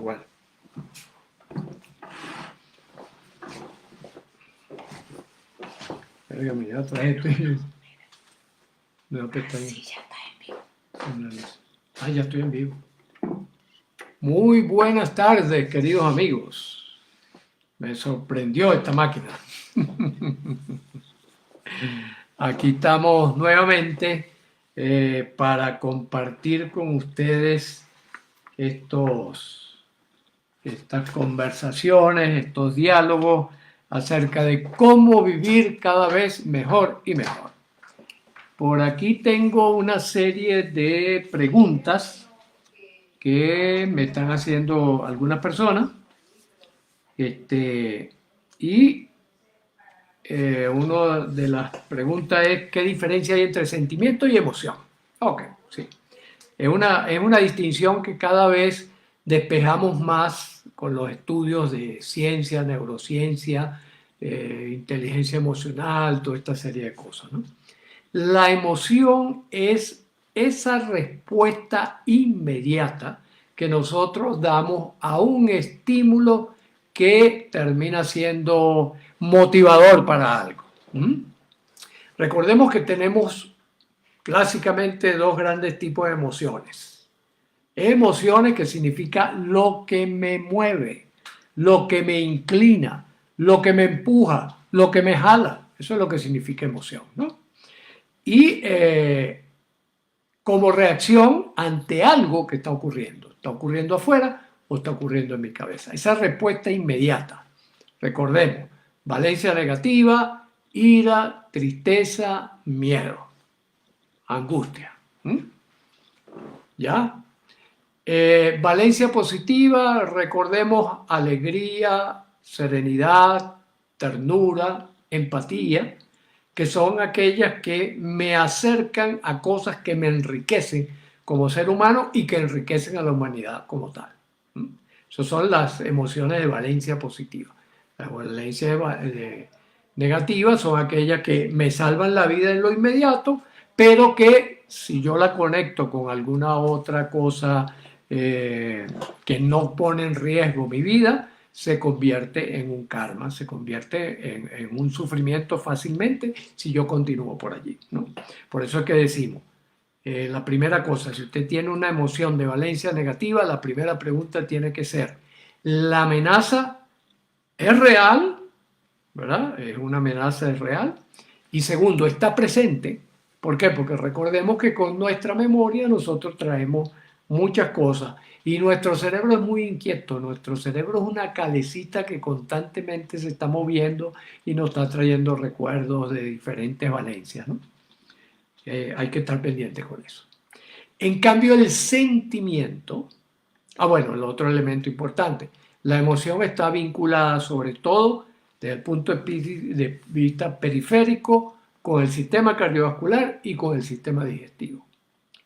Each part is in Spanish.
igual. Ya traje nueva pestaña. Sí, ya está en vivo. Ah, ya estoy en vivo. Muy buenas tardes, queridos amigos. Me sorprendió esta máquina. Aquí estamos nuevamente para compartir con ustedes estas conversaciones, estos diálogos acerca de cómo vivir cada vez mejor y mejor. Por aquí tengo una serie de preguntas que me están haciendo algunas personas. Y una de las preguntas es ¿qué diferencia hay entre sentimiento y emoción? Ok, sí. Es una distinción que cada vez despejamos más con los estudios de ciencia, neurociencia, inteligencia emocional, toda esta serie de cosas, ¿no? La emoción es esa respuesta inmediata que nosotros damos a un estímulo que termina siendo motivador para algo. Recordemos que tenemos clásicamente dos grandes tipos de emociones. Emociones que significa lo que me mueve, lo que me inclina, lo que me empuja, lo que me jala. Eso es lo que significa emoción, ¿no? Y como reacción ante algo que está ocurriendo. ¿Está ocurriendo afuera o está ocurriendo en mi cabeza? Esa respuesta inmediata. Recordemos, valencia negativa, ira, tristeza, miedo, angustia. ¿Ya? Valencia positiva, recordemos alegría, serenidad, ternura, empatía, que son aquellas que me acercan a cosas que me enriquecen como ser humano y que enriquecen a la humanidad como tal. Esas son las emociones de valencia positiva. Las valencias negativas son aquellas que me salvan la vida en lo inmediato, pero que si yo la conecto con alguna otra cosa que no pone en riesgo mi vida, se convierte en un karma, se convierte en un sufrimiento fácilmente si yo continúo por allí, ¿no? Por eso es que decimos, la primera cosa, si usted tiene una emoción de valencia negativa, la primera pregunta tiene que ser, ¿la amenaza es real? ¿Verdad? Es una amenaza, es real. Y segundo, ¿está presente? ¿Por qué? Porque recordemos que con nuestra memoria nosotros traemos muchas cosas y nuestro cerebro es muy inquieto, nuestro cerebro es una calecita que constantemente se está moviendo y nos está trayendo recuerdos de diferentes valencias, ¿no? Hay que estar pendientes con eso. En cambio, el sentimiento, bueno, el otro elemento importante, la emoción está vinculada sobre todo desde el punto de vista periférico con el sistema cardiovascular y con el sistema digestivo.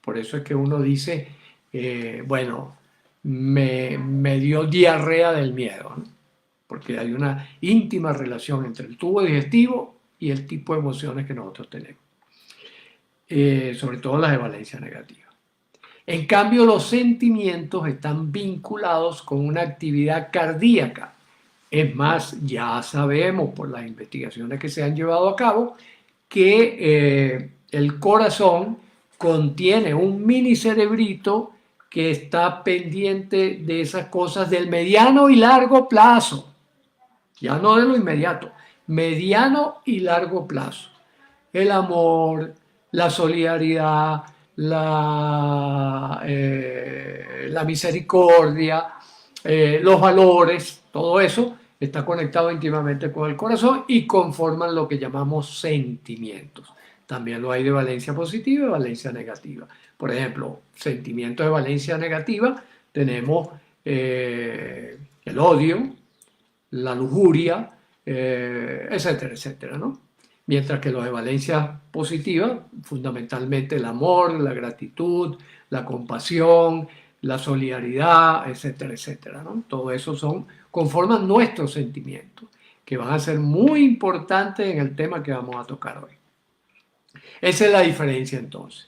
Por eso es que uno dice, bueno, me dio diarrea del miedo, ¿no? Porque hay una íntima relación entre el tubo digestivo y el tipo de emociones que nosotros tenemos, sobre todo las de valencia negativa. En cambio, los sentimientos están vinculados con una actividad cardíaca. Es más, ya sabemos por las investigaciones que se han llevado a cabo que el corazón contiene un mini cerebrito que está pendiente de esas cosas del mediano y largo plazo. Ya no de lo inmediato, mediano y largo plazo. El amor, la solidaridad, la misericordia, los valores, todo eso está conectado íntimamente con el corazón y conforman lo que llamamos sentimientos. También lo hay de valencia positiva y valencia negativa. Por ejemplo, sentimientos de valencia negativa tenemos el odio, la lujuria, etcétera, etcétera, ¿no? Mientras que los de valencia positiva, fundamentalmente el amor, la gratitud, la compasión, la solidaridad, etcétera, etcétera, ¿no? Todo eso conforman nuestros sentimientos, que van a ser muy importantes en el tema que vamos a tocar hoy. Esa es la diferencia entonces.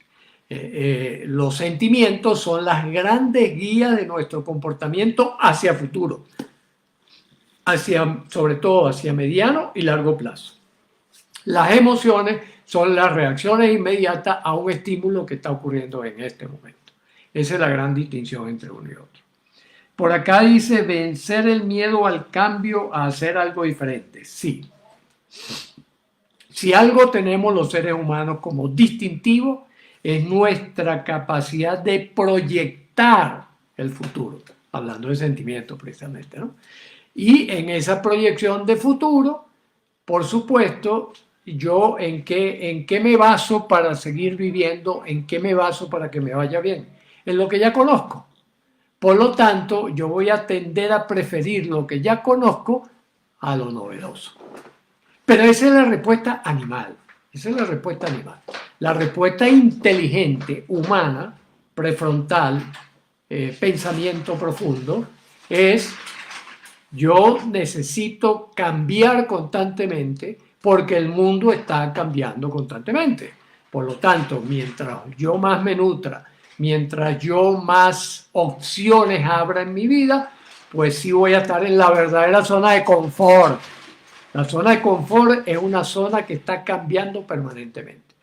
Los sentimientos son las grandes guías de nuestro comportamiento hacia futuro, sobre todo hacia mediano y largo plazo. Las emociones son las reacciones inmediatas a un estímulo que está ocurriendo en este momento. Esa es la gran distinción entre uno y otro. Por acá dice vencer el miedo al cambio, a hacer algo diferente. Sí. Si algo tenemos los seres humanos como distintivo, es nuestra capacidad de proyectar el futuro, hablando de sentimientos precisamente, ¿no? Y en esa proyección de futuro, por supuesto, yo en qué me baso para seguir viviendo, en qué me baso para que me vaya bien, en lo que ya conozco. Por lo tanto, yo voy a tender a preferir lo que ya conozco a lo novedoso. Pero esa es la respuesta animal. Esa es la respuesta animal. La respuesta inteligente, humana, prefrontal, pensamiento profundo, es yo necesito cambiar constantemente porque el mundo está cambiando constantemente. Por lo tanto, mientras yo más me nutra, mientras yo más opciones abra en mi vida, pues sí voy a estar en la verdadera zona de confort. La zona de confort es una zona que está cambiando permanentemente.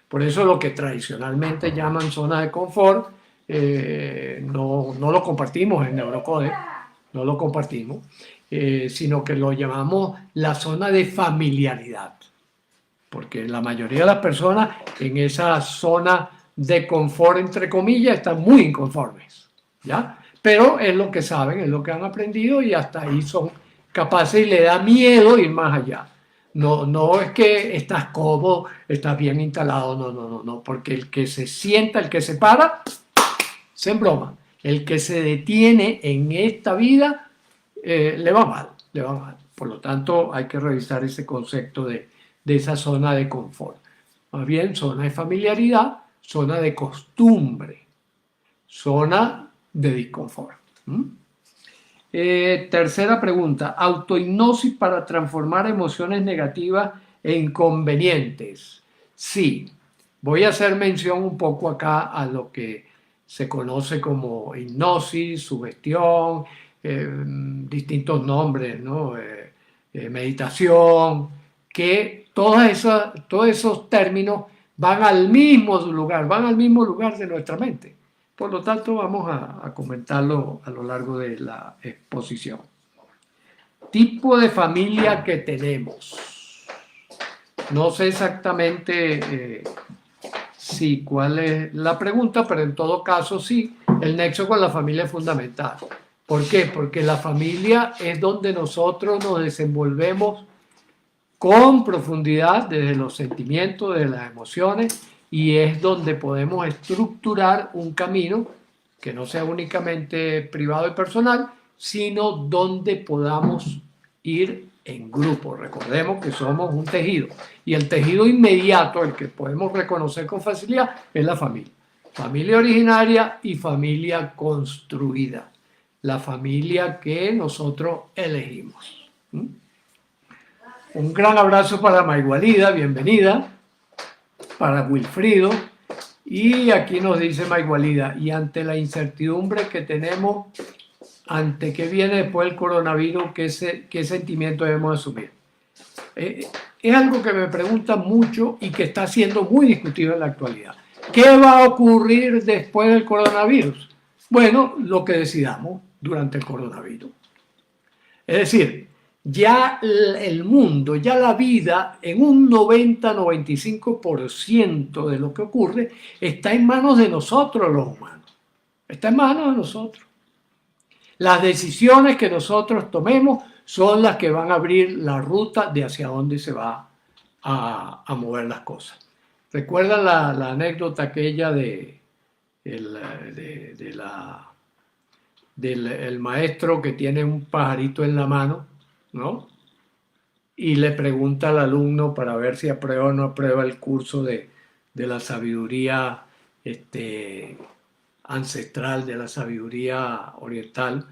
Por eso lo que tradicionalmente llaman zona de confort, no lo compartimos en Neurocode, no lo compartimos, sino que lo llamamos la zona de familiaridad. Porque la mayoría de las personas en esa zona de confort, entre comillas, están muy inconformes, ¿ya? Pero es lo que saben, es lo que han aprendido y hasta ahí son capaces y le da miedo ir más allá. No es que estás cómodo, estás bien instalado, no, porque el que se sienta, el que se para, se embroma. El que se detiene en esta vida le va mal, le va mal. Por lo tanto, hay que revisar ese concepto de esa zona de confort. Más bien, zona de familiaridad, zona de costumbre, zona de disconfort. Tercera pregunta, autohipnosis para transformar emociones negativas en inconvenientes. Sí, voy a hacer mención un poco acá a lo que se conoce como hipnosis, sugestión, distintos nombres, ¿no? Meditación, que todos esos términos van al mismo lugar de nuestra mente. Por lo tanto, vamos a comentarlo a lo largo de la exposición. Tipo de familia que tenemos. No sé exactamente cuál es la pregunta, pero en todo caso sí, el nexo con la familia es fundamental. ¿Por qué? Porque la familia es donde nosotros nos desenvolvemos con profundidad desde los sentimientos, desde las emociones, y es donde podemos estructurar un camino que no sea únicamente privado y personal, sino donde podamos ir en grupo. Recordemos que somos un tejido y el tejido inmediato, el que podemos reconocer con facilidad, es la familia. Familia originaria y familia construida. La familia que nosotros elegimos. Un gran abrazo para Maigualida, bienvenida. Para Wilfrido. Y aquí nos dice Maigualida, y ante la incertidumbre que tenemos, ante qué viene después del coronavirus, ¿qué sentimiento debemos asumir? Es algo que me preguntan mucho y que está siendo muy discutido en la actualidad. ¿Qué va a ocurrir después del coronavirus? Bueno, lo que decidamos durante el coronavirus. Es decir, ya el mundo, ya la vida, en un 90-95% de lo que ocurre, está en manos de nosotros los humanos. Está en manos de nosotros. Las decisiones que nosotros tomemos son las que van a abrir la ruta de hacia dónde se va a mover las cosas. ¿Recuerdan la anécdota aquella del maestro que tiene un pajarito en la mano, ¿no? Y le pregunta al alumno para ver si aprueba o no aprueba el curso de la sabiduría ancestral, de la sabiduría oriental?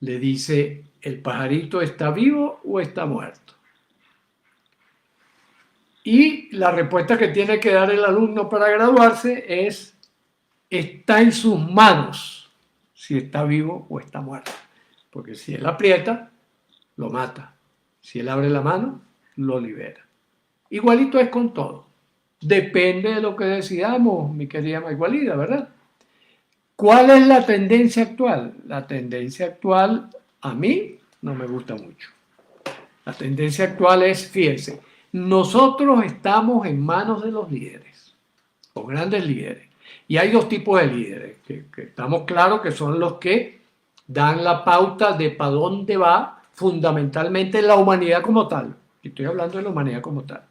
Le dice, ¿el pajarito está vivo o está muerto? Y la respuesta que tiene que dar el alumno para graduarse es: está en sus manos si está vivo o está muerto. Porque si él aprieta, lo mata. Si él abre la mano, lo libera. Igualito es con todo. Depende de lo que decidamos, mi querida Maigualida, ¿verdad? ¿Cuál es la tendencia actual? La tendencia actual, a mí, no me gusta mucho. La tendencia actual es, fíjense, nosotros estamos en manos de los líderes, los grandes líderes. Y hay dos tipos de líderes, que estamos claros que son los que dan la pauta de para dónde va fundamentalmente la humanidad como tal. Estoy hablando de la humanidad como tal.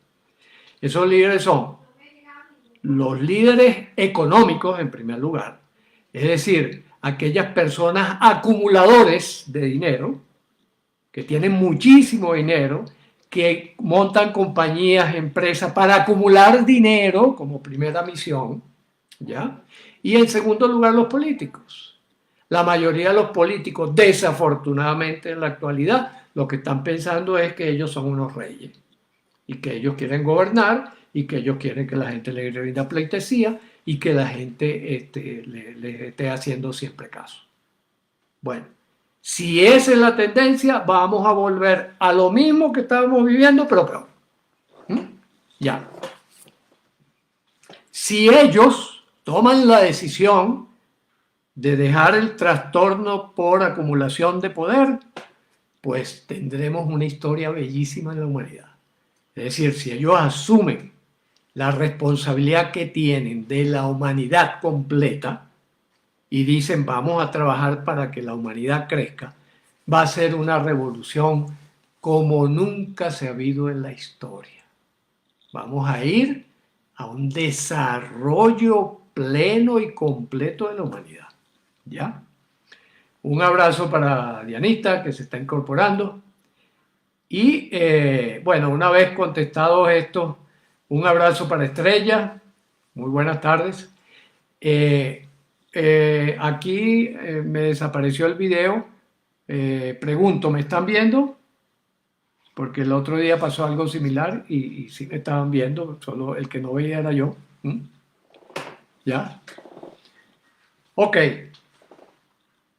Esos líderes son los líderes económicos, en primer lugar, es decir, aquellas personas acumuladores de dinero, que tienen muchísimo dinero, que montan compañías, empresas para acumular dinero como primera misión, ¿ya? Y en segundo lugar, los políticos. La mayoría de los políticos, desafortunadamente en la actualidad, lo que están pensando es que ellos son unos reyes y que ellos quieren gobernar y que ellos quieren que la gente le rinda pleitesía y que la gente le esté haciendo siempre caso. Bueno, si esa es la tendencia, vamos a volver a lo mismo que estábamos viviendo, pero peor. Ya. Si ellos toman la decisión de dejar el trastorno por acumulación de poder, pues tendremos una historia bellísima en la humanidad. Es decir, si ellos asumen la responsabilidad que tienen de la humanidad completa y dicen vamos a trabajar para que la humanidad crezca, va a ser una revolución como nunca se ha habido en la historia. Vamos a ir a un desarrollo pleno y completo de la humanidad. ¿Ya? Un abrazo para Dianita, que se está incorporando. Y bueno, una vez contestados esto, un abrazo para Estrella. Muy buenas tardes. Aquí me desapareció el video. Pregunto, ¿me están viendo? Porque el otro día pasó algo similar y sí me estaban viendo, solo el que no veía era yo. ¿Ya? Ok.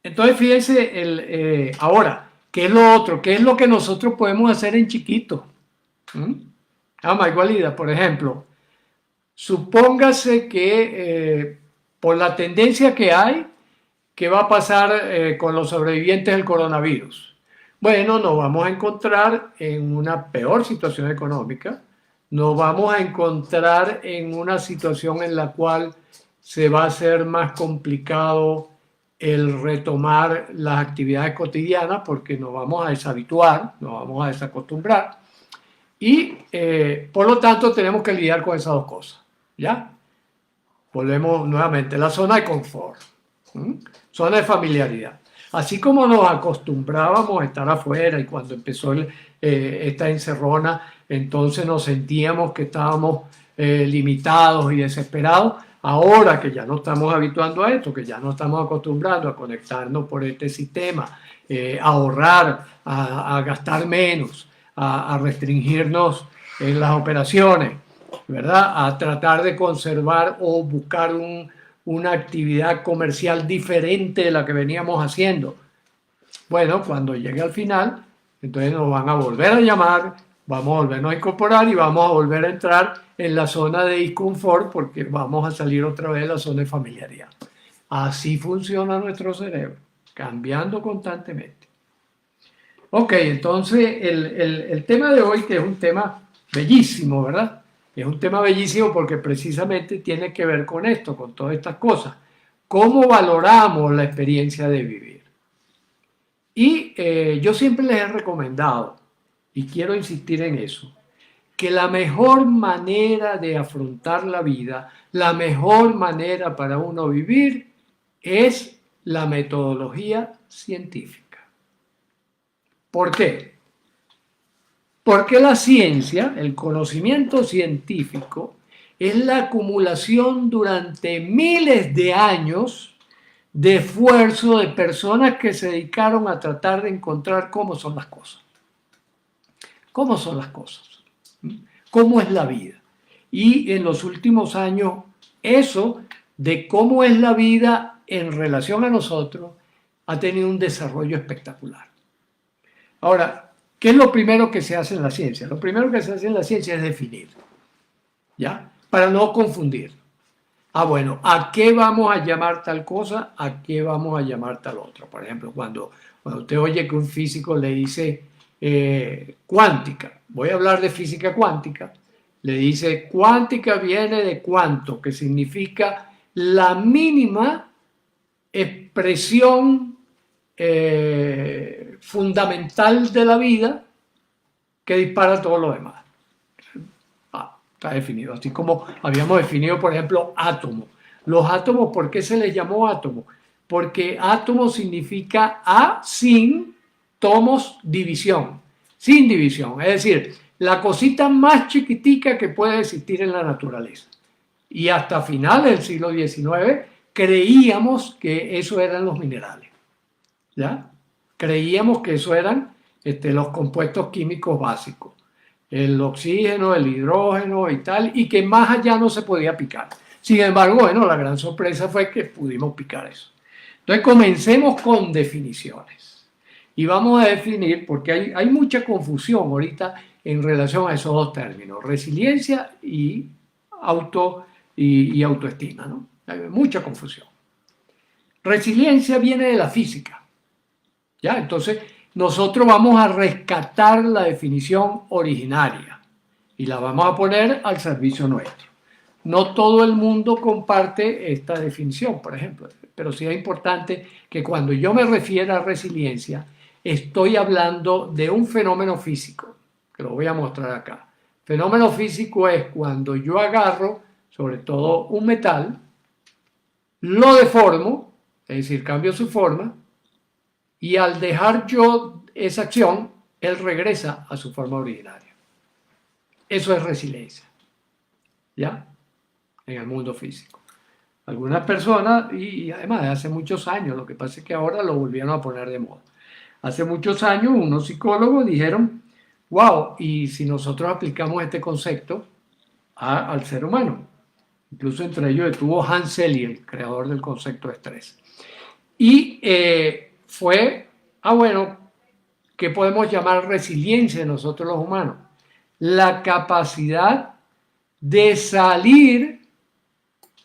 Entonces, fíjense, ahora, ¿qué es lo otro? ¿Qué es lo que nosotros podemos hacer en chiquito? Igualida, por ejemplo, supóngase que por la tendencia que hay, ¿qué va a pasar con los sobrevivientes del coronavirus? Bueno, nos vamos a encontrar en una peor situación económica, nos vamos a encontrar en una situación en la cual se va a hacer más complicado el retomar las actividades cotidianas porque nos vamos a deshabituar, nos vamos a desacostumbrar y por lo tanto tenemos que lidiar con esas dos cosas. ¿Ya? Volvemos nuevamente a la zona de confort, zona de familiaridad. Así como nos acostumbrábamos a estar afuera y cuando empezó esta encerrona, entonces nos sentíamos que estábamos limitados y desesperados. Ahora que ya no estamos habituando a esto, que ya no estamos acostumbrando a conectarnos por este sistema, a ahorrar, a gastar menos, a restringirnos en las operaciones, ¿verdad? A tratar de conservar o buscar una actividad comercial diferente de la que veníamos haciendo. Bueno, cuando llegue al final, entonces nos van a volver a llamar, vamos a volvernos a incorporar y vamos a volver a entrar en la zona de disconfort porque vamos a salir otra vez de la zona de familiaridad. Así funciona nuestro cerebro, cambiando constantemente. Ok, entonces el tema de hoy, que es un tema bellísimo, ¿verdad? Es un tema bellísimo porque precisamente tiene que ver con esto, con todas estas cosas. ¿Cómo valoramos la experiencia de vivir? Y yo siempre les he recomendado, y quiero insistir en eso, que la mejor manera de afrontar la vida, la mejor manera para uno vivir es la metodología científica. ¿Por qué? Porque la ciencia, el conocimiento científico, es la acumulación durante miles de años de esfuerzo de personas que se dedicaron a tratar de encontrar cómo son las cosas. ¿Cómo son las cosas? cómo es la vida. Y en los últimos años, eso de cómo es la vida en relación a nosotros ha tenido un desarrollo espectacular. Ahora, ¿qué es lo primero que se hace en la ciencia? Lo primero que se hace en la ciencia es definir, ¿ya? Para no confundir. Ah, bueno, ¿a qué vamos a llamar tal cosa? ¿A qué vamos a llamar tal otra? Por ejemplo, cuando usted oye que un físico le dice cuántica, voy a hablar de física cuántica, le dice cuántica viene de cuánto, que significa la mínima expresión fundamental de la vida que dispara todo lo demás. Está definido, así como habíamos definido, por ejemplo, átomo. Los átomos, ¿por qué se les llamó átomo? Porque átomo significa A sin tomos división, sin división, es decir, la cosita más chiquitica que puede existir en la naturaleza. Y hasta finales del siglo XIX creíamos que eso eran los minerales, ¿ya? Creíamos que eso eran los compuestos químicos básicos, el oxígeno, el hidrógeno y tal, y que más allá no se podía picar. Sin embargo, bueno, la gran sorpresa fue que pudimos picar eso. Entonces comencemos con definiciones. Y vamos a definir, porque hay mucha confusión ahorita en relación a esos dos términos, resiliencia y autoestima, ¿no? Hay mucha confusión. Resiliencia viene de la física, ¿ya? Entonces, nosotros vamos a rescatar la definición originaria y la vamos a poner al servicio nuestro. No todo el mundo comparte esta definición, por ejemplo, pero sí es importante que cuando yo me refiero a resiliencia, estoy hablando de un fenómeno físico, que lo voy a mostrar acá. Fenómeno físico es cuando yo agarro, sobre todo un metal, lo deformo, es decir, cambio su forma, y al dejar yo esa acción, él regresa a su forma originaria. Eso es resiliencia, ¿ya? En el mundo físico. Algunas personas, y además de hace muchos años, lo que pasa es que ahora lo volvieron a poner de moda. Hace muchos años unos psicólogos dijeron, wow, y si nosotros aplicamos este concepto al ser humano. Incluso entre ellos estuvo Hans Selye, el creador del concepto de estrés. Y fue, bueno, ¿qué podemos llamar resiliencia de nosotros los humanos? La capacidad de salir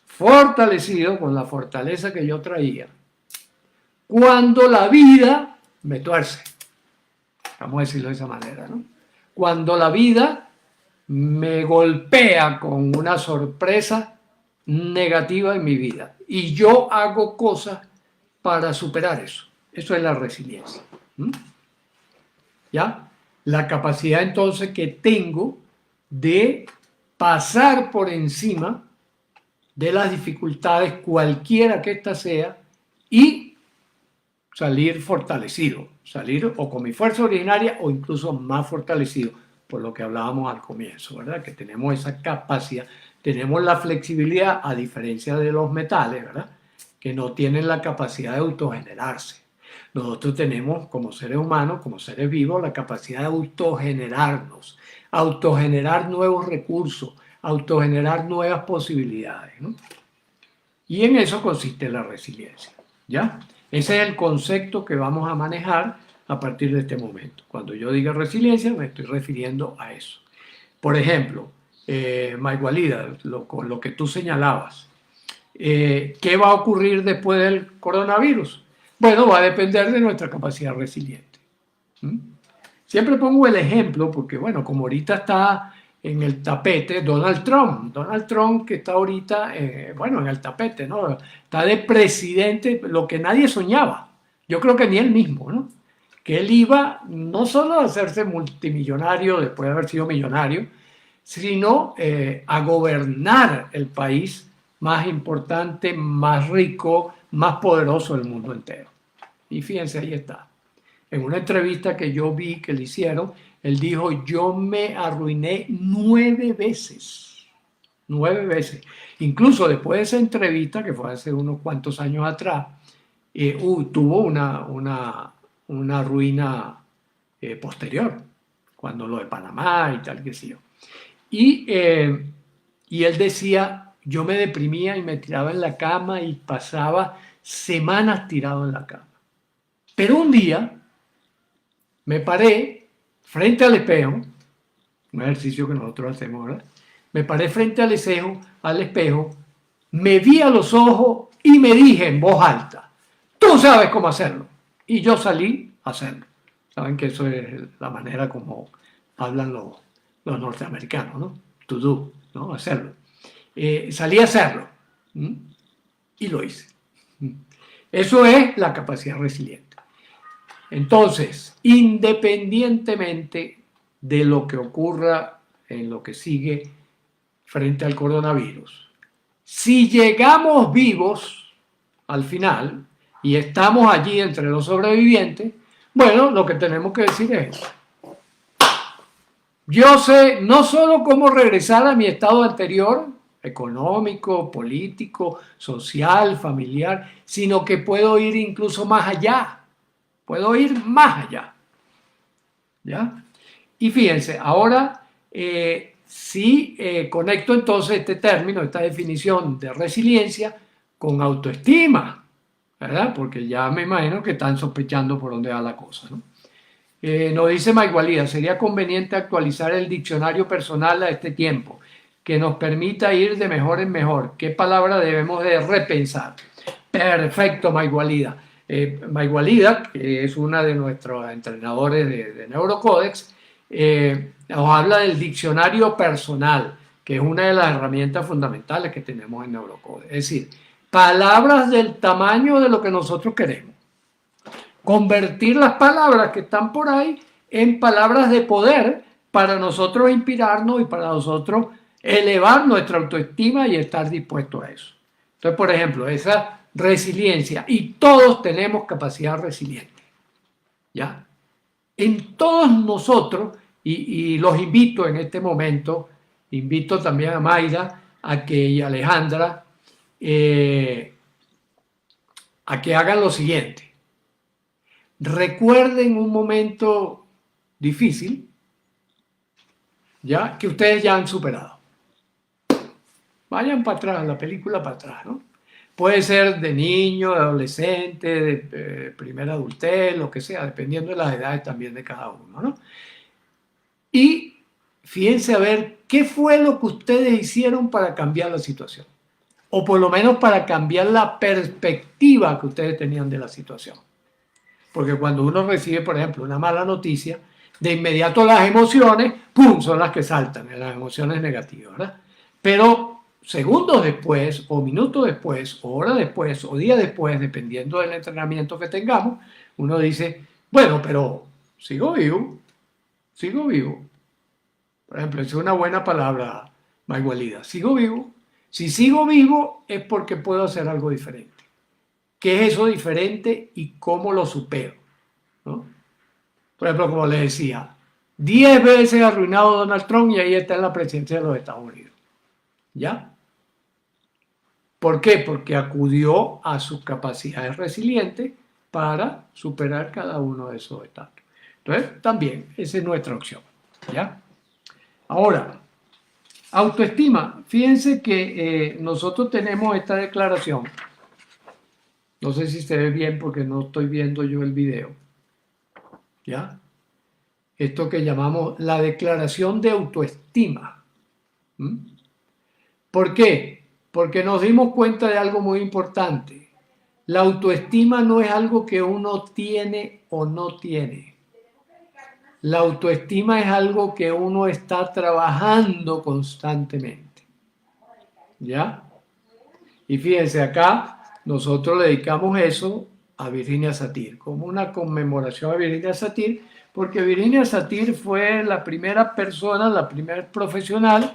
fortalecido con la fortaleza que yo traía cuando la vida me tuerce. Vamos a decirlo de esa manera, ¿no? Cuando la vida me golpea con una sorpresa negativa en mi vida y yo hago cosas para superar eso. Eso es la resiliencia. ¿Ya? La capacidad entonces que tengo de pasar por encima de las dificultades, cualquiera que ésta sea, y salir fortalecido, salir o con mi fuerza originaria o incluso más fortalecido, por lo que hablábamos al comienzo, ¿verdad? Que tenemos esa capacidad, tenemos la flexibilidad, a diferencia de los metales, ¿verdad? Que no tienen la capacidad de autogenerarse. Nosotros tenemos, como seres humanos, como seres vivos, la capacidad de autogenerarnos, autogenerar nuevos recursos, autogenerar nuevas posibilidades, ¿no? Y en eso consiste la resiliencia, ¿ya? Ese es el concepto que vamos a manejar a partir de este momento. Cuando yo diga resiliencia, me estoy refiriendo a eso. Por ejemplo, Maigualida, con lo que tú señalabas, ¿qué va a ocurrir después del coronavirus? Bueno, va a depender de nuestra capacidad resiliente. Siempre pongo el ejemplo porque, bueno, como ahorita está en el tapete Donald Trump que está ahorita, bueno, en el tapete, ¿no? Está de presidente, lo que nadie soñaba, yo creo que ni él mismo, ¿no? Que él iba no solo a hacerse multimillonario después de haber sido millonario, sino a gobernar el país más importante, más rico, más poderoso del mundo entero. Y fíjense, ahí está. En una entrevista que yo vi que le hicieron, él dijo, yo me arruiné 9 veces. 9 veces. Incluso después de esa entrevista, que fue hace unos cuantos años atrás, tuvo una ruina posterior, cuando lo de Panamá y tal, que sí yo. Y él decía, yo me deprimía y me tiraba en la cama y pasaba semanas tirado en la cama. Pero un día me paré frente al espejo, un ejercicio que nosotros hacemos, ¿verdad? Me paré frente al espejo, me vi a los ojos y me dije en voz alta, tú sabes cómo hacerlo. Y yo salí a hacerlo. Saben que eso es la manera como hablan los norteamericanos, ¿no? To do, ¿no? Hacerlo. Salí a hacerlo. ¿Mm? Y lo hice. ¿Mm? Eso es la capacidad resiliente. Entonces, independientemente de lo que ocurra en lo que sigue frente al coronavirus, si llegamos vivos al final y estamos allí entre los sobrevivientes, bueno, lo que tenemos que decir es eso. Yo sé no solo cómo regresar a mi estado anterior, económico, político, social, familiar, sino que puedo ir incluso más allá. Puedo ir más allá. ¿Ya? Y fíjense, ahora sí conecto entonces este término, esta definición de resiliencia con autoestima, ¿verdad? Porque ya me imagino que están sospechando por dónde va la cosa, ¿no? Nos dice Maigualida, sería conveniente actualizar el diccionario personal a este tiempo, que nos permita ir de mejor en mejor. ¿Qué palabra debemos de repensar? Perfecto, Maigualida. Maigualida, que es una de nuestros entrenadores de Neurocodex, nos habla del diccionario personal, que es una de las herramientas fundamentales que tenemos en Neurocodex. Es decir, palabras del tamaño de lo que nosotros queremos. Convertir las palabras que están por ahí en palabras de poder para nosotros inspirarnos y para nosotros elevar nuestra autoestima y estar dispuestos a eso. Entonces, por ejemplo, esa resiliencia, y todos tenemos capacidad resiliente, ¿ya? En todos nosotros, y los invito en este momento, invito también a Mayra y a Alejandra a que hagan lo siguiente. Recuerden un momento difícil, ya que ustedes ya han superado. Vayan para atrás, la película para atrás, ¿no? Puede ser de niño, de adolescente, de primera adultez, lo que sea, dependiendo de las edades también de cada uno, ¿no? Y fíjense a ver qué fue lo que ustedes hicieron para cambiar la situación, o por lo menos para cambiar la perspectiva que ustedes tenían de la situación. Porque cuando uno recibe, por ejemplo, una mala noticia, de inmediato las emociones, ¡pum!, son las que saltan, las emociones negativas, ¿verdad? Pero segundos después, o minutos después, o horas después, o días después, dependiendo del entrenamiento que tengamos, uno dice, bueno, pero sigo vivo, sigo vivo. Por ejemplo, es una buena palabra, Maigualida, sigo vivo. Si sigo vivo es porque puedo hacer algo diferente. ¿Qué es eso diferente y cómo lo supero? ¿No? Por ejemplo, como les decía, 10 veces arruinado Donald Trump y ahí está en la presidencia de los Estados Unidos. ¿Ya? ¿Por qué? Porque acudió a sus capacidades resilientes para superar cada uno de esos obstáculos. Entonces, también, esa es nuestra opción. ¿Ya? Ahora, autoestima. Fíjense que nosotros tenemos esta declaración. No sé si se ve bien porque no estoy viendo yo el video. ¿Ya? Esto que llamamos la declaración de autoestima. ¿Mm? ¿Por qué? Porque nos dimos cuenta de algo muy importante. La autoestima no es algo que uno tiene o no tiene. La autoestima es algo que uno está trabajando constantemente. ¿Ya? Y fíjense, acá nosotros le dedicamos eso a Virginia Satir, como una conmemoración a Virginia Satir, porque Virginia Satir fue la primera persona, la primera profesional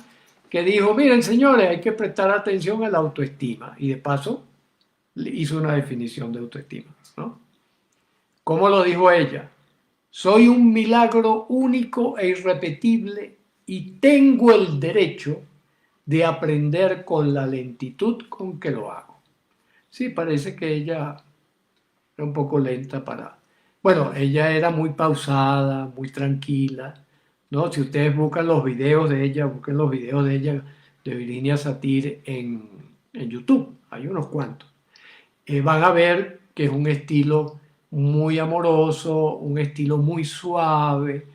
que dijo, miren señores, hay que prestar atención a la autoestima. Y de paso hizo una definición de autoestima, ¿no? ¿Cómo lo dijo ella? Soy un milagro único e irrepetible y tengo el derecho de aprender con la lentitud con que lo hago. Sí, parece que ella era un poco lenta para... Bueno, ella era muy pausada, muy tranquila, ¿no? Si ustedes buscan los videos de ella, busquen los videos de ella, de Virginia Satir en YouTube, hay unos cuantos. Van a ver que es un estilo muy amoroso, un estilo muy suave,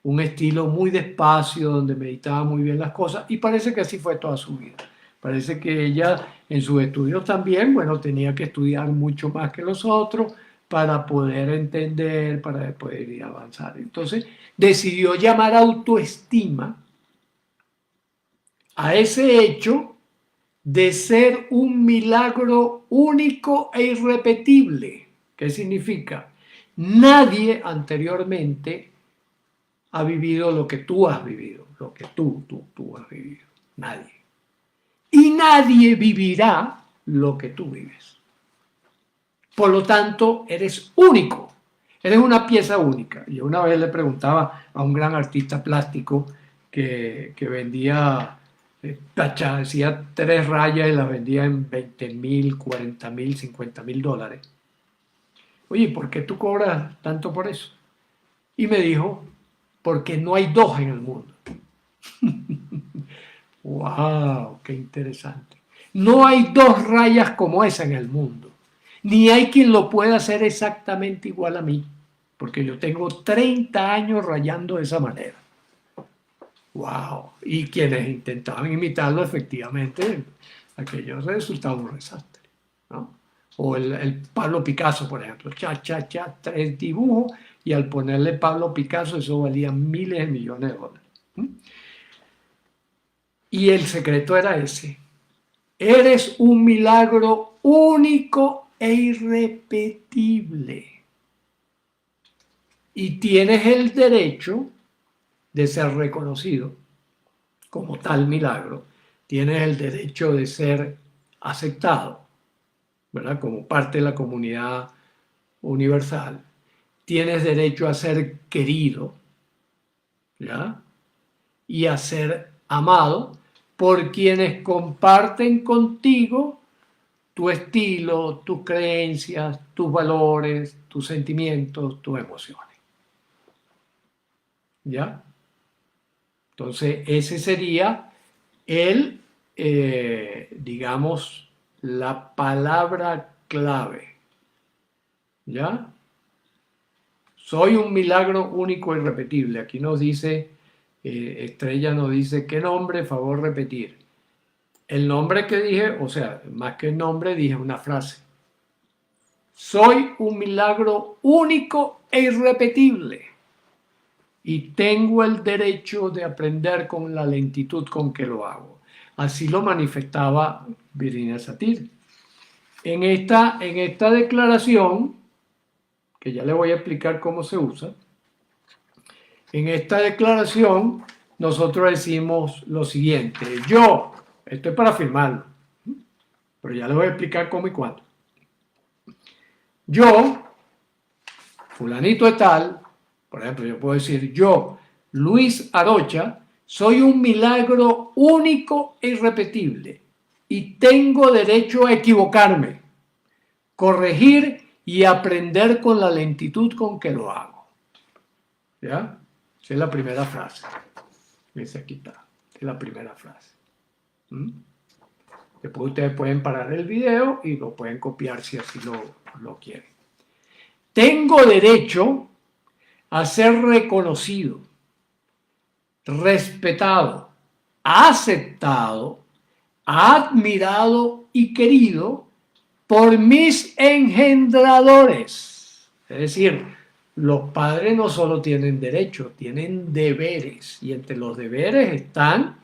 un estilo muy despacio, donde meditaba muy bien las cosas, y parece que así fue toda su vida. Parece que ella en sus estudios también, bueno, tenía que estudiar mucho más que los otros para poder entender, para poder ir a avanzar. Entonces decidió llamar autoestima a ese hecho de ser un milagro único e irrepetible. ¿Qué significa? Nadie anteriormente ha vivido lo que tú has vivido, lo que tú has vivido. Nadie. Y nadie vivirá lo que tú vives. Por lo tanto, eres único. Eres una pieza única. Yo una vez le preguntaba a un gran artista plástico que vendía, hacía 3 rayas y las vendía en 20.000, 40.000, 50.000 dólares. Oye, ¿por qué tú cobras tanto por eso? Y me dijo, porque no hay dos en el mundo. ¡Wow! ¡Qué interesante! No hay dos rayas como esa en el mundo. Ni hay quien lo pueda hacer exactamente igual a mí, porque yo tengo 30 años rayando de esa manera. ¡Wow! Y quienes intentaban imitarlo, efectivamente, aquello resultaba un desastre, ¿no? O el Pablo Picasso, por ejemplo, 3 dibujos, y al ponerle Pablo Picasso eso valía miles de millones de dólares. Y el secreto era ese. Eres un milagro único e irrepetible. Y tienes el derecho de ser reconocido como tal milagro. Tienes el derecho de ser aceptado, ¿verdad? Como parte de la comunidad universal. Tienes derecho a ser querido, ¿ya? Y a ser amado por quienes comparten contigo tu estilo, tus creencias, tus valores, tus sentimientos, tus emociones. ¿Ya? Entonces, ese sería el, digamos, la palabra clave. ¿Ya? Soy un milagro único e irrepetible. Aquí nos dice, Estrella nos dice, ¿qué nombre? Favor repetir. El nombre que dije, o sea, más que el nombre, dije una frase. Soy un milagro único e irrepetible y tengo el derecho de aprender con la lentitud con que lo hago. Así lo manifestaba Virginia Satir. En esta declaración, que ya le voy a explicar cómo se usa, en esta declaración nosotros decimos lo siguiente. Yo, esto es para firmarlo, pero ya le voy a explicar cómo y cuándo. Yo, fulanito de tal, por ejemplo, yo puedo decir, yo, Luis Arocha, soy un milagro único e irrepetible y tengo derecho a equivocarme, corregir y aprender con la lentitud con que lo hago. ¿Ya? Esa es la primera frase. Esa aquí está. Es la primera frase. Después ustedes pueden parar el video y lo pueden copiar si así lo quieren. Tengo derecho a ser reconocido, respetado, aceptado, admirado y querido por mis engendradores. Es decir, los padres no solo tienen derechos, tienen deberes. Y entre los deberes están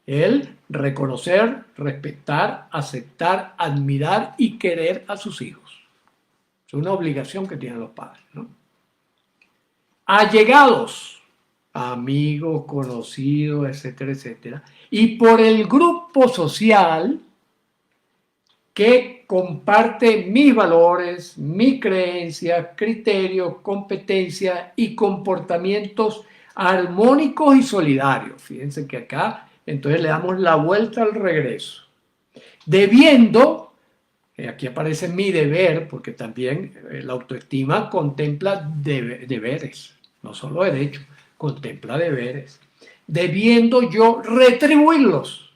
el reconocer, respetar, aceptar, admirar y querer a sus hijos. Es una obligación que tienen los padres, ¿no? Allegados, amigos, conocidos, etcétera, etcétera. Y por el grupo social que comparte mis valores, mis creencias, criterios, competencias y comportamientos armónicos y solidarios. Fíjense que acá entonces le damos la vuelta al regreso. Debiendo, aquí aparece mi deber, porque también la autoestima contempla deberes, no solo derechos, contempla deberes, debiendo yo retribuirlos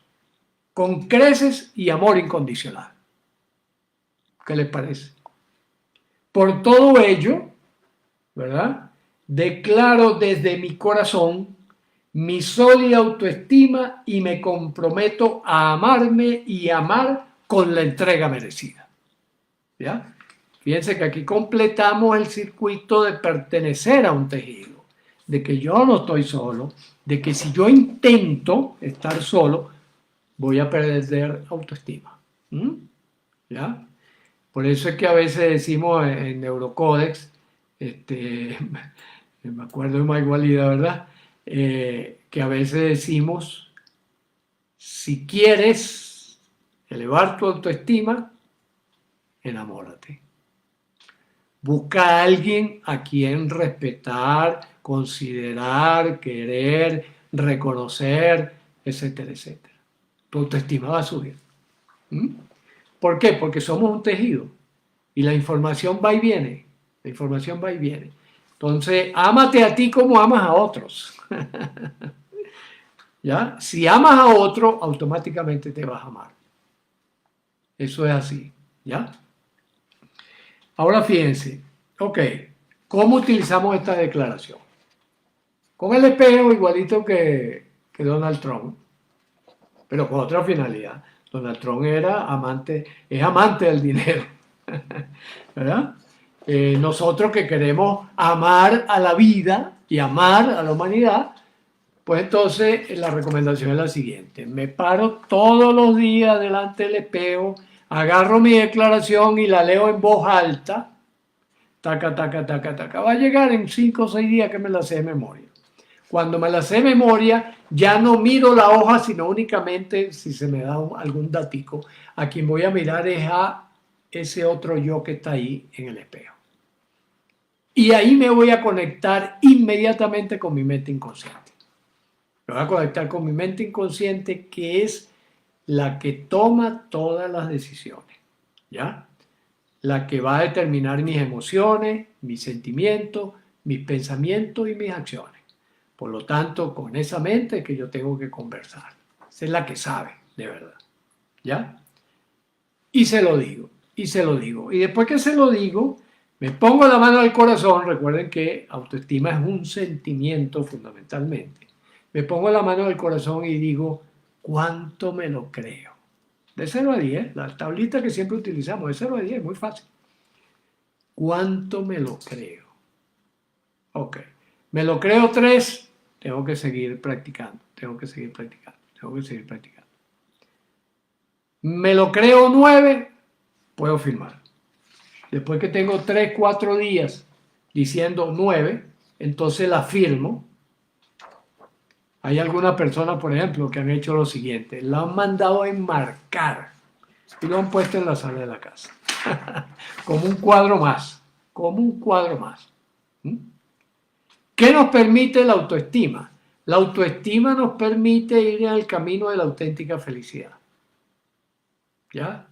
con creces y amor incondicional. ¿Qué les parece? Por todo ello, ¿verdad? Declaro desde mi corazón mi sólida autoestima y me comprometo a amarme y amar con la entrega merecida. ¿Ya? Fíjense que aquí completamos el circuito de pertenecer a un tejido, de que yo no estoy solo, de que si yo intento estar solo, voy a perder autoestima. ¿Ya? Por eso es que a veces decimos en Neurocódex, me acuerdo de Maigualida, ¿verdad? Que a veces decimos, si quieres elevar tu autoestima, enamórate. Busca a alguien a quien respetar, considerar, querer, reconocer, etcétera, etcétera. Tu autoestima va a subir. ¿Por qué? Porque somos un tejido y la información va y viene. La información va y viene. Entonces, ámate a ti como amas a otros. ¿Ya? Si amas a otro, automáticamente te vas a amar. Eso es así. ¿Ya? Ahora fíjense, ok, ¿cómo utilizamos esta declaración? Con el espejo igualito que Donald Trump, pero con otra finalidad. Donald Trump es amante del dinero, ¿verdad? Nosotros que queremos amar a la vida y amar a la humanidad, pues entonces la recomendación es la siguiente: me paro todos los días delante del espejo, agarro mi declaración y la leo en voz alta, taca, taca, taca, taca. Va a llegar en 5 o 6 días que me la sé de memoria. Cuando me la sé de memoria, ya no miro la hoja, sino únicamente, si se me da algún datico, a quien voy a mirar es a ese otro yo que está ahí en el espejo. Y ahí me voy a conectar inmediatamente con mi mente inconsciente. Me voy a conectar con mi mente inconsciente, que es la que toma todas las decisiones, ¿ya? La que va a determinar mis emociones, mis sentimientos, mis pensamientos y mis acciones. Por lo tanto, con esa mente es que yo tengo que conversar. Esa es la que sabe, de verdad, ¿ya? Y se lo digo, y se lo digo. Y después que se lo digo, me pongo la mano al corazón. Recuerden que autoestima es un sentimiento fundamentalmente. Me pongo la mano al corazón y digo, ¿cuánto me lo creo? De 0 a 10, la tablita que siempre utilizamos, de 0 a 10, muy fácil. ¿Cuánto me lo creo? Ok. Me lo creo 3, tengo que seguir practicando, tengo que seguir practicando, tengo que seguir practicando. Me lo creo 9, puedo firmar. Después que tengo 3, 4 días diciendo 9, entonces la firmo. Hay algunas personas, por ejemplo, que han hecho lo siguiente: la han mandado a enmarcar y lo han puesto en la sala de la casa. Como un cuadro más, como un cuadro más. ¿Qué nos permite la autoestima? La autoestima nos permite ir en el camino de la auténtica felicidad. ¿Ya?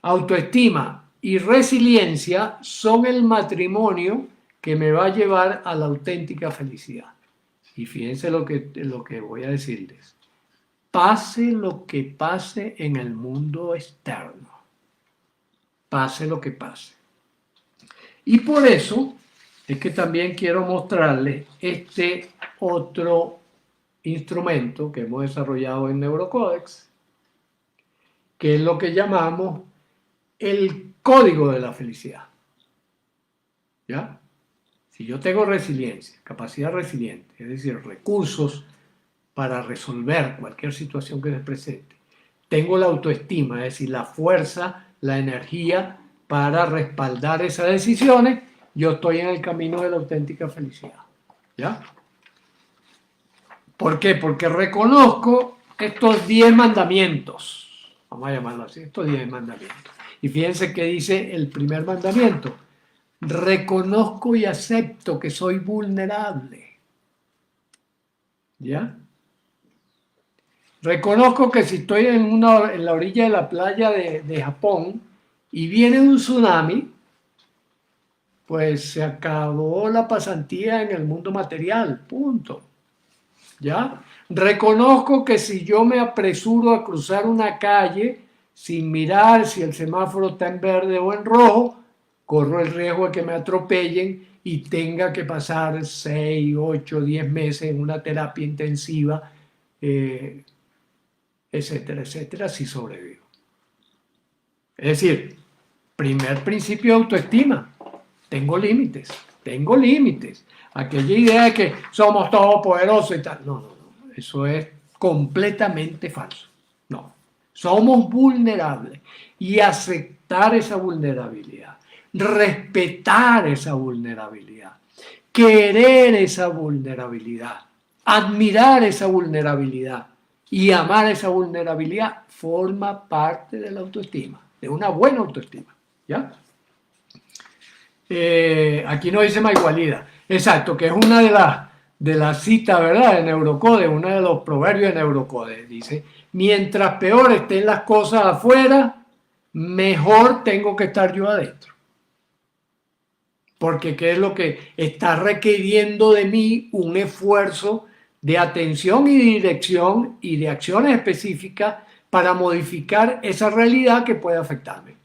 Autoestima y resiliencia son el matrimonio que me va a llevar a la auténtica felicidad. Y fíjense lo que voy a decirles. Pase lo que pase en el mundo externo. Pase lo que pase. Y por eso es que también quiero mostrarles este otro instrumento que hemos desarrollado en Neurocódex, que es lo que llamamos el código de la felicidad. ¿Ya? Si yo tengo resiliencia, capacidad resiliente, es decir, recursos para resolver cualquier situación que se presente, tengo la autoestima, es decir, la fuerza, la energía para respaldar esas decisiones, yo estoy en el camino de la auténtica felicidad. ¿Ya? ¿Por qué? Porque reconozco estos 10 mandamientos, vamos a llamarlo así, estos 10 mandamientos. Y fíjense que dice el primer mandamiento: reconozco y acepto que soy vulnerable. ¿Ya? Reconozco que si estoy en la orilla de la playa de Japón y viene un tsunami, pues se acabó la pasantía en el mundo material, punto. ¿Ya? Reconozco que si yo me apresuro a cruzar una calle sin mirar si el semáforo está en verde o en rojo, corro el riesgo de que me atropellen y tenga que pasar 6, 8, 10 meses en una terapia intensiva, eh, etcétera, etcétera, si sobrevivo. Es decir, primer principio de autoestima, tengo límites, tengo límites. Aquella idea de que somos todopoderosos y tal, no, no, no, eso es completamente falso. No, somos vulnerables y aceptar esa vulnerabilidad, respetar esa vulnerabilidad, querer esa vulnerabilidad, admirar esa vulnerabilidad y amar esa vulnerabilidad forma parte de la autoestima, de una buena autoestima. ¿Ya? Aquí no dice Maigualida. Exacto, que es una de las citas, ¿verdad? De Neurocode, uno de los proverbios de Neurocode. Dice, mientras peor estén las cosas afuera, mejor tengo que estar yo adentro. Porque ¿qué es lo que está requiriendo de mí? Un esfuerzo de atención y dirección y de acciones específicas para modificar esa realidad que puede afectarme.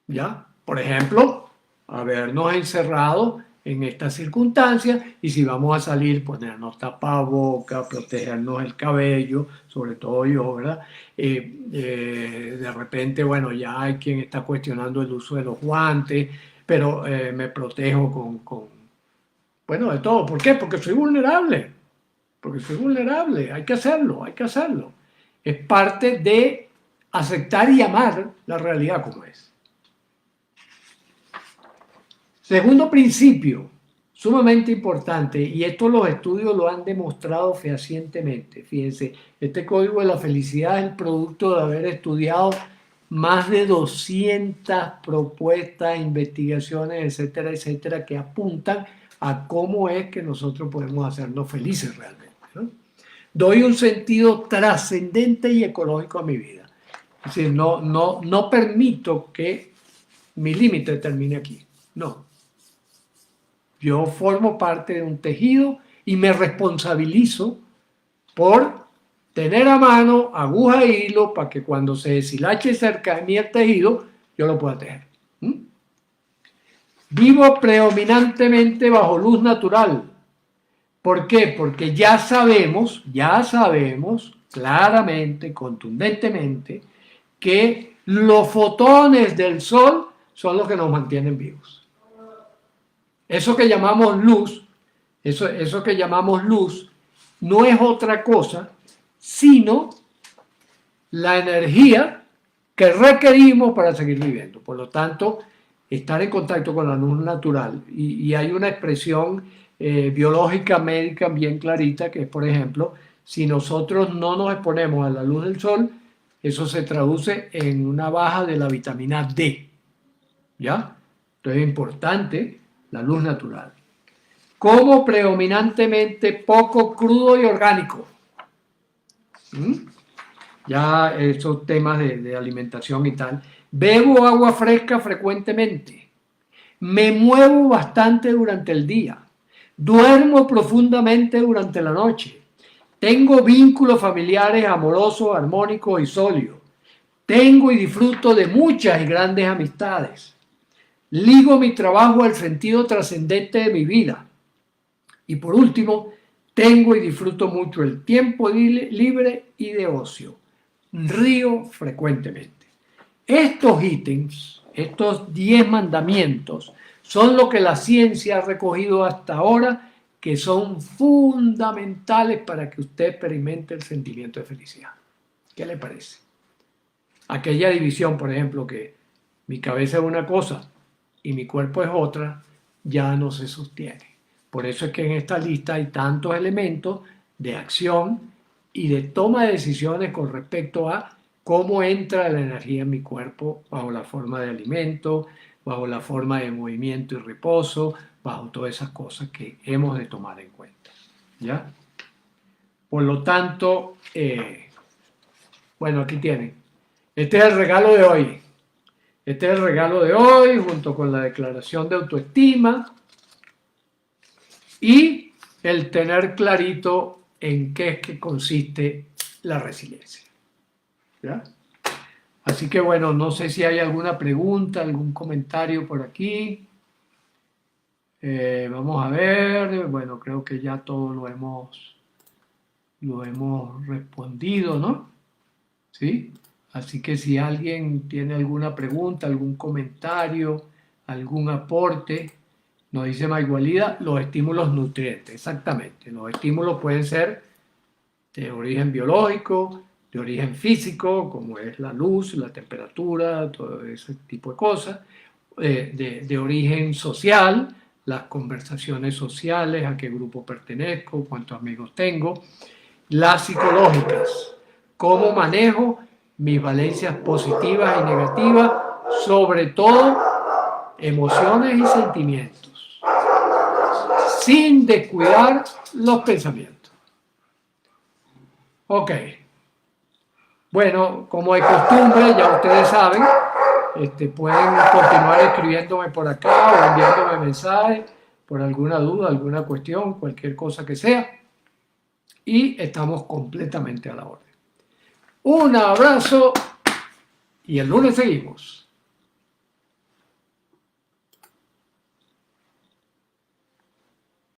¿Ya? Por ejemplo, habernos encerrado en estas circunstancias y si vamos a salir, ponernos tapabocas, protegernos el cabello, sobre todo yo, ¿verdad? De repente, bueno, ya hay quien está cuestionando el uso de los guantes, pero me protejo bueno, de todo. ¿Por qué? Porque soy vulnerable, hay que hacerlo, hay que hacerlo. Es parte de aceptar y amar la realidad como es. Segundo principio, sumamente importante, y esto los estudios lo han demostrado fehacientemente. Fíjense, este código de la felicidad es el producto de haber estudiado más de 200 propuestas, investigaciones, etcétera, etcétera, que apuntan a cómo es que nosotros podemos hacernos felices realmente, ¿no? Doy un sentido trascendente y ecológico a mi vida. Es decir, no permito que mi límite termine aquí. No. Yo formo parte de un tejido y me responsabilizo por tener a mano aguja e hilo para que cuando se deshilache cerca de mí el tejido, yo lo pueda tejer. ¿Mm? Vivo predominantemente bajo luz natural. ¿Por qué? Porque ya sabemos claramente, contundentemente, que los fotones del sol son los que nos mantienen vivos. Eso que llamamos luz, eso que llamamos luz, no es otra cosa sino la energía que requerimos para seguir viviendo. Por lo tanto, estar en contacto con la luz natural. Y hay una expresión biológica, médica bien clarita, que es, por ejemplo, si nosotros no nos exponemos a la luz del sol, eso se traduce en una baja de la vitamina D. ¿Ya? Entonces es importante la luz natural. Como predominantemente poco crudo y orgánico. ¿Mm? Ya esos temas de alimentación y tal. Bebo agua fresca frecuentemente. Me muevo bastante durante el día. Duermo profundamente durante la noche. Tengo vínculos familiares amorosos, armónicos y sólidos. Tengo y disfruto de muchas y grandes amistades. Ligo mi trabajo al sentido trascendente de mi vida. Y por último, tengo y disfruto mucho el tiempo libre y de ocio. Río frecuentemente. Estos ítems, estos 10 mandamientos, son lo que la ciencia ha recogido hasta ahora, que son fundamentales para que usted experimente el sentimiento de felicidad. ¿Qué le parece? Aquella división, por ejemplo, que mi cabeza es una cosa y mi cuerpo es otra, ya no se sostiene. Por eso es que en esta lista hay tantos elementos de acción y de toma de decisiones con respecto a cómo entra la energía en mi cuerpo bajo la forma de alimento, bajo la forma de movimiento y reposo, bajo todas esas cosas que hemos de tomar en cuenta. ¿Ya? Por lo tanto, bueno, aquí tienen. Este es el regalo de hoy. Este es el regalo de hoy, junto con la declaración de autoestima y el tener clarito en qué es que consiste la resiliencia. ¿Ya? Así que bueno, no sé si hay alguna pregunta, algún comentario por aquí. Vamos a ver. Bueno, creo que ya todo lo hemos respondido, ¿no? ¿Sí? Así que si alguien tiene alguna pregunta, algún comentario, algún aporte, nos dice Maigualida, los estímulos nutrientes, exactamente. Los estímulos pueden ser de origen biológico, de origen físico, como es la luz, la temperatura, todo ese tipo de cosas, de origen social, las conversaciones sociales, a qué grupo pertenezco, cuántos amigos tengo, las psicológicas, cómo manejo mis valencias positivas y negativas, sobre todo emociones y sentimientos, sin descuidar los pensamientos. Ok. Bueno, como de costumbre, ya ustedes saben, pueden continuar escribiéndome por acá o enviándome mensajes por alguna duda, alguna cuestión, cualquier cosa que sea. Y estamos completamente a la orden. Un abrazo y el lunes seguimos.